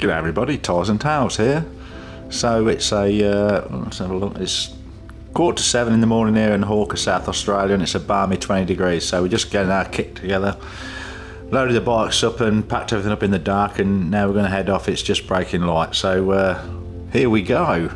G'day everybody, Ties and Tales here. So it's let's have a look, it's 7:15 in the morning here in Hawker, South Australia, and it's a balmy 20 degrees, so we're just getting our kit together, loaded the bikes up and packed everything up in the dark, and now we're going to head off. It's just breaking light, so here we go.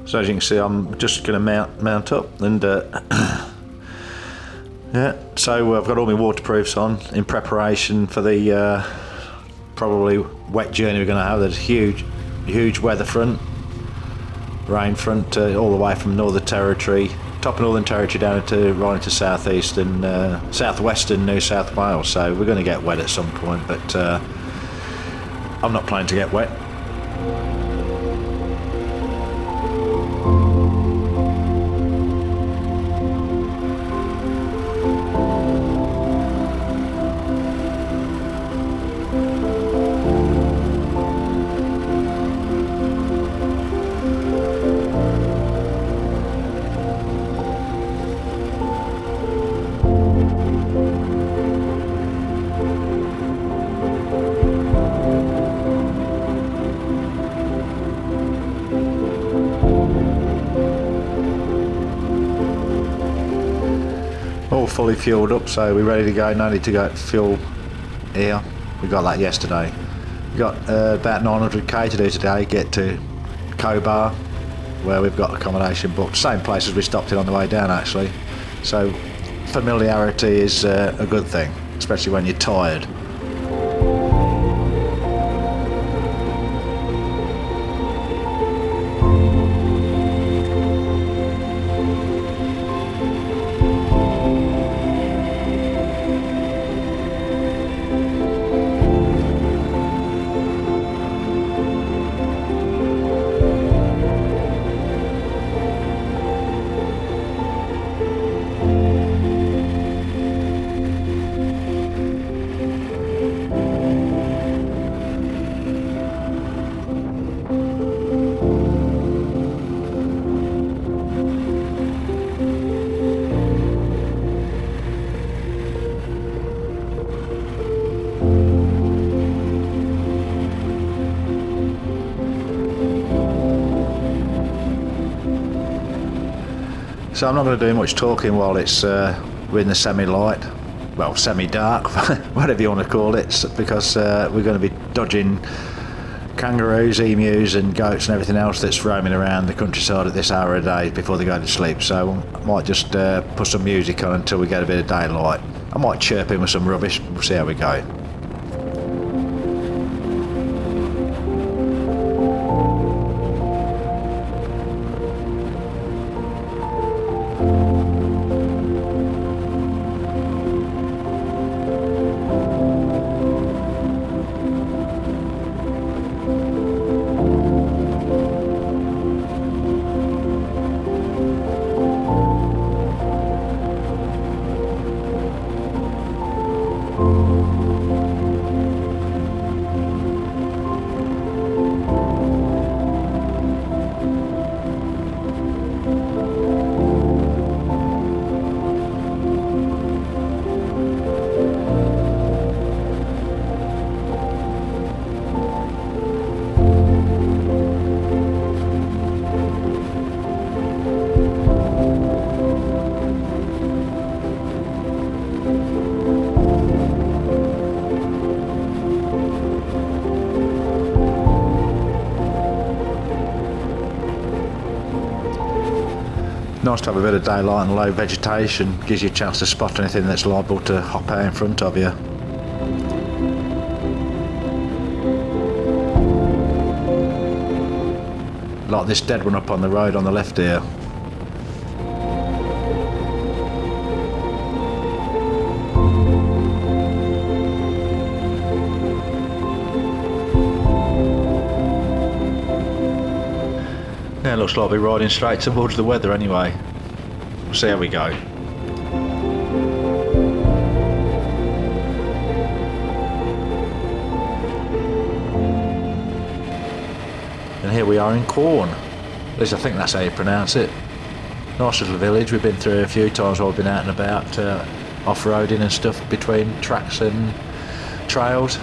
So as you can see, I'm just going to mount up and yeah, so I've got all my waterproofs on in preparation for the probably wet journey we're going to have. There's a huge weather front, rain front, all the way from Northern Territory, top of Northern Territory down right into southeast and southwestern New South Wales. So we're going to get wet at some point, but I'm not planning to get wet. All fully fueled up, so we're ready to go. No need to go fuel here. We got that yesterday. We got about 900k to do today. Get to Cobar, where we've got accommodation booked. Same place as we stopped in on the way down, actually. So familiarity is a good thing, especially when you're tired. So I'm not going to do much talking while it's we're in the semi-light, well, semi-dark, whatever you want to call it, because we're going to be dodging kangaroos, emus and goats and everything else that's roaming around the countryside at this hour of day before they go to sleep. So I might just put some music on until we get a bit of daylight. I might chirp in with some rubbish, we'll see how we go. Nice to have a bit of daylight and low vegetation, gives you a chance to spot anything that's liable to hop out in front of you. Like this dead one up on the road on the left here. Yeah, looks like we're riding straight towards the weather anyway. We'll see how we go. And here we are in Quorn. At least I think that's how you pronounce it. Nice little village we've been through a few times while we've been out and about off-roading and stuff between tracks and trails.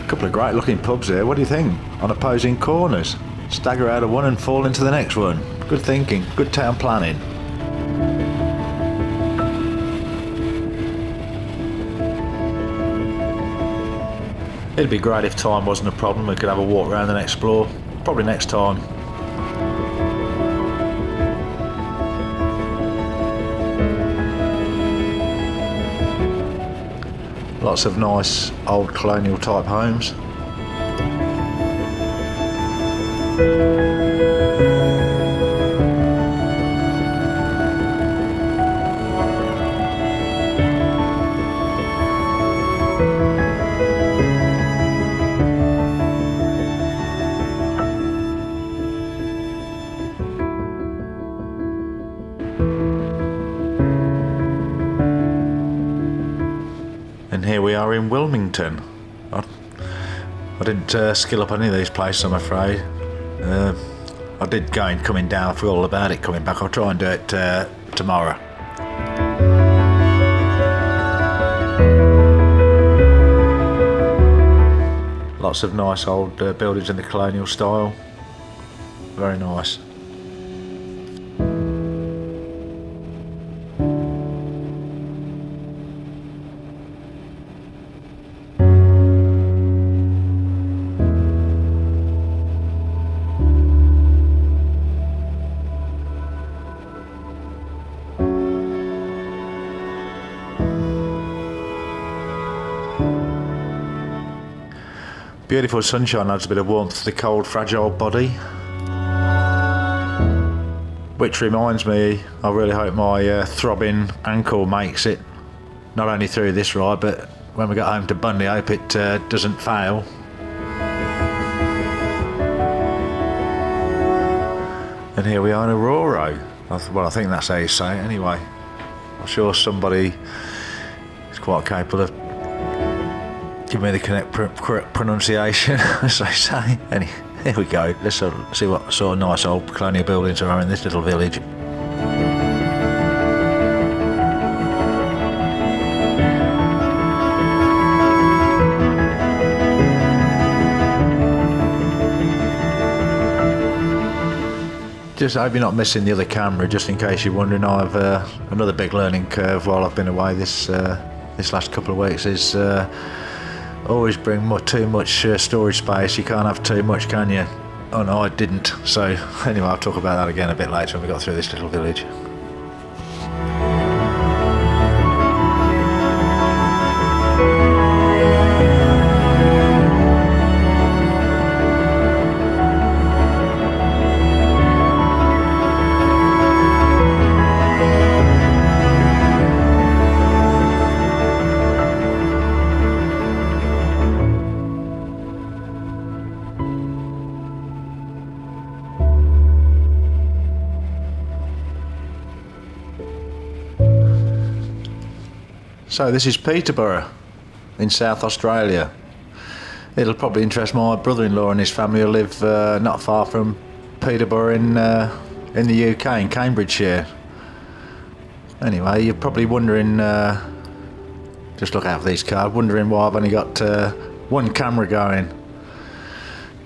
Couple of great looking pubs here. What do you think? On opposing corners. Stagger out of one and fall into the next one. Good thinking, good town planning. It'd be great if time wasn't a problem. We could have a walk around and explore. Probably next time. Lots of nice old colonial type homes. And here we are in Wilmington. I didn't skill up any of these places, I'm afraid. I did go and coming down, I forgot all about it coming back. I'll try and do it tomorrow. Lots of nice old buildings in the colonial style. Very nice. Beautiful sunshine adds a bit of warmth to the cold, fragile body. Which reminds me, I really hope my throbbing ankle makes it. Not only through this ride, but when we get home to Bundy, I hope it doesn't fail. And here we are in Aurora. Well, I think that's how you say it anyway. I'm sure somebody is quite capable of give me the correct pronunciation, as they say. Anyway, here we go. Let's see what sort of nice old colonial buildings there are in this little village. Just hope you're not missing the other camera, just in case you're wondering. I've another big learning curve while I've been away this last couple of weeks is always bring too much storage space. You can't have too much, can you? Oh no, I didn't. So anyway, I'll talk about that again a bit later when we got through this little village. So this is Peterborough in South Australia. It'll probably interest my brother-in-law and his family who live not far from Peterborough in the UK, in Cambridgeshire. Anyway, you're probably wondering, just look out for these cars, wondering why I've only got one camera going.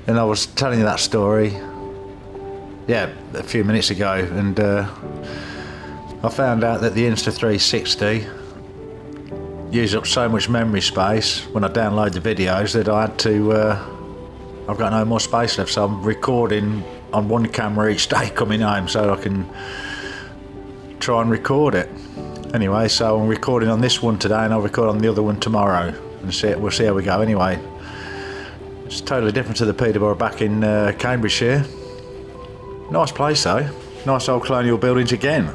And I was telling you that story, yeah, a few minutes ago, and I found out that the Insta360 used up so much memory space when I download the videos that I had to, I've got no more space left, so I'm recording on one camera each day coming home so I can try and record it. Anyway, so I'm recording on this one today and I'll record on the other one tomorrow, and we'll see how we go. Anyway, it's totally different to the Peterborough back in Cambridgeshire. Nice place though, nice old colonial buildings again.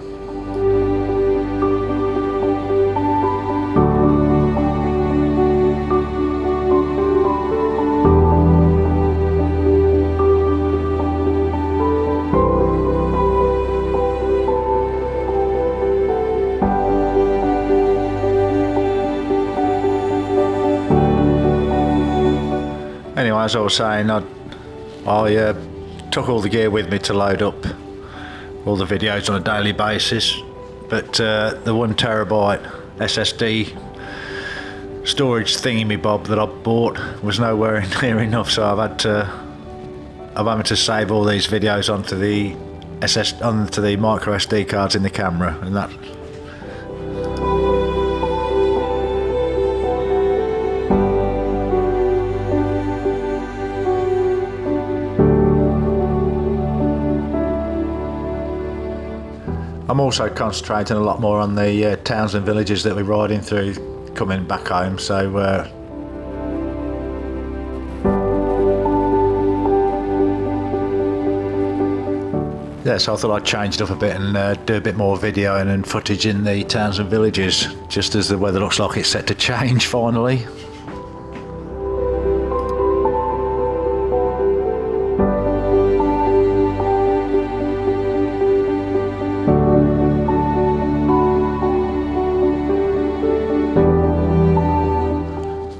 Anyway, as I was saying, I took all the gear with me to load up all the videos on a daily basis, but the 1 terabyte SSD storage thingy-me-bob that I bought was nowhere near enough, so I've had to save all these videos onto the micro SD cards in the camera, and that. I'm also concentrating a lot more on the towns and villages that we're riding through coming back home, so yeah, so I thought I'd change it up a bit and do a bit more video and footage in the towns and villages, just as the weather looks like it's set to change finally.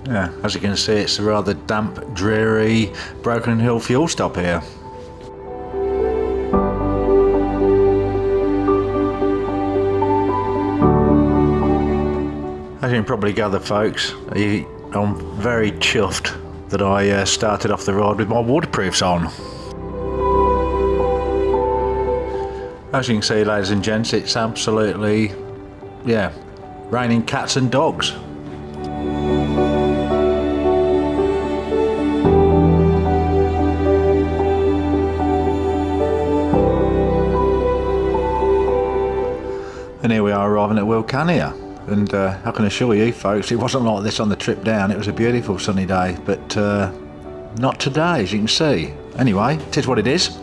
Yeah, as you can see, it's a rather damp, dreary, Broken Hill fuel stop here. As you can probably gather, folks, I'm very chuffed that I started off the ride with my waterproofs on. As you can see, ladies and gents, it's absolutely, yeah, raining cats and dogs. And here we are arriving at Wilcannia, and I can assure you folks, it wasn't like this on the trip down. It was a beautiful sunny day, but not today, as you can see. Anyway, it is what it is.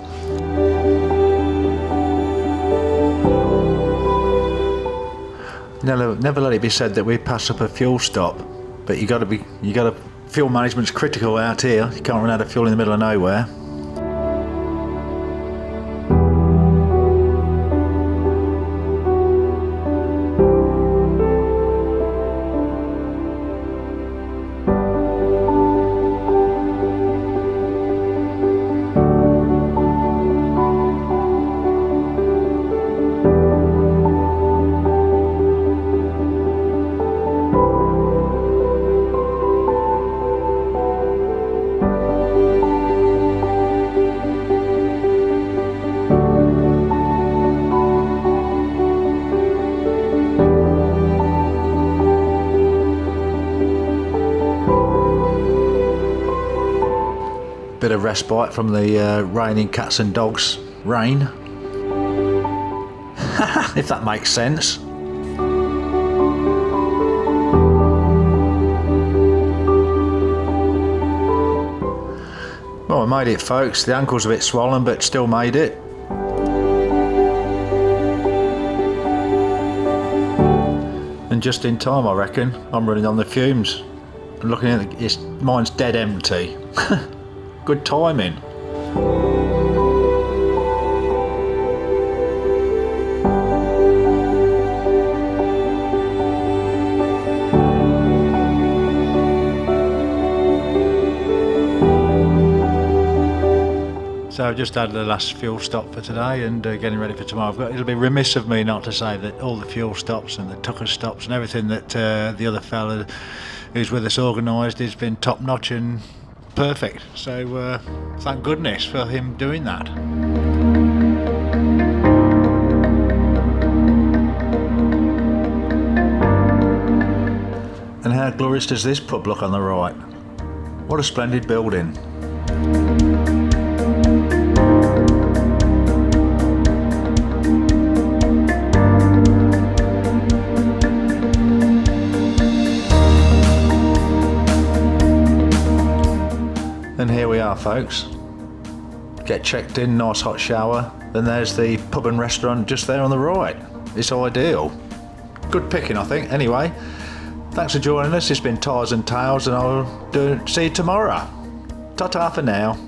Never let it be said that we pass up a fuel stop, but fuel management's critical out here. You can't run out of fuel in the middle of nowhere. Bit of respite from the raining cats and dogs rain, if that makes sense. Well, I made it, folks. The ankle's a bit swollen, but still made it. And just in time, I reckon. I'm running on the fumes. I'm looking at it, mine's dead empty. Good timing. So I've just had the last fuel stop for today and getting ready for tomorrow. It'll be remiss of me not to say that all the fuel stops and the tucker stops and everything that the other fella who's with us organised has been top notch and perfect. So thank goodness for him doing that. And how glorious does this pub look on the right? What a splendid building. And here we are, folks. Get checked in, nice hot shower, then there's the pub and restaurant just there on the right. It's ideal. Good picking, I think. Anyway, thanks for joining us. It's been Tyres and Tales, and I'll see you tomorrow. Ta-ta for now.